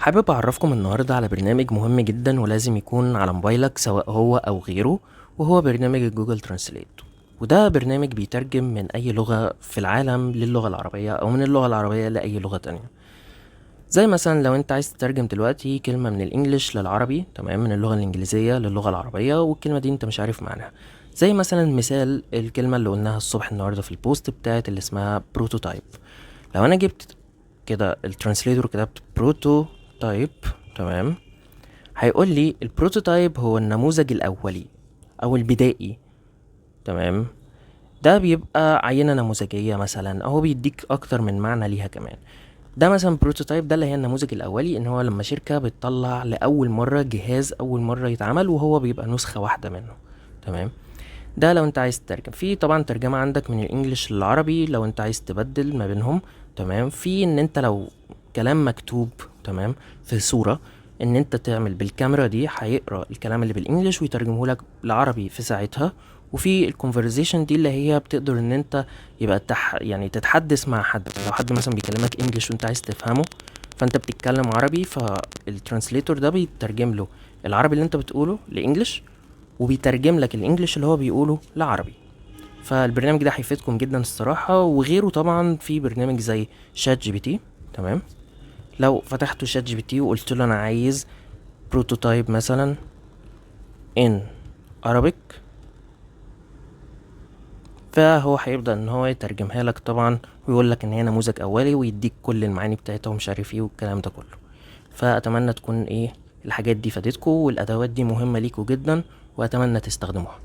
حابب أعرفكم النهاردة على برنامج مهم جدا ولازم يكون على موبايلك سواء هو أو غيره، وهو برنامج جوجل ترانسليت. وده برنامج بيترجم من أي لغة في العالم للغة العربية أو من اللغة العربية لأي لغة تانية. زي مثلا لو انت عايز تترجم دلوقتي كلمة من الانجليش للعربي، تمام، من اللغة الانجليزية للغة العربية، والكلمة دي انت مش عارف معناها. زي مثلا مثال الكلمة اللي قلناها الصبح النهاردة في البوست بتاعت اللي اسمها بروتوتايب. لو انا جبت كده الترانسليتور كتبت بروتوتايب، تمام، هيقول لي البروتوتايب هو النموذج الاولي او البدائي، تمام. ده بيبقى عينة نموذجية مثلا، او بيديك اكتر من معنى ليها كمان. ده مثلا بروتوتايب، ده اللي هي النموذج الاولي، ان هو لما شركة بتطلع لاول مرة جهاز اول مرة يتعمل وهو بيبقى نسخة واحدة منه، تمام. ده لو انت عايز تترجم في طبعا ترجمة عندك من الانجليش للعربي لو انت عايز تبدل ما بينهم، تمام. في ان انت لو كلام مكتوب، تمام، في صورة، ان انت تعمل بالكاميرا دي هيقرا الكلام اللي بالانجليش ويترجمه لك لعربي في ساعتها. وفي الكونفرزيشن دي اللي هي بتقدر ان انت يبقى يعني تتحدث مع حد، لو حد مثلا بيكلمك انجليش وانت عايز تفهمه، فانت بتتكلم عربي، فالترانسليتور ده بيترجم له العربي اللي انت بتقوله لانجليش، وبيترجم لك الانجليش اللي هو بيقوله لعربي. فالبرنامج ده هيفيدكم جدا الصراحة. وغيره طبعا في برنامج زي شات جي بي تي، تمام. لو فتحت شات جي بي تي وقلت له انا عايز بروتوتايب مثلا in Arabic، فهو هيبدأ ان هو يترجمها لك طبعا، ويقول لك ان هي نموذج اولي، ويديك كل المعاني بتاعتها ومش عارف ايه والكلام ده كله. فاتمنى تكون الحاجات دي فادتكم، والادوات دي مهمة ليكوا جدا، واتمنى تستخدموها.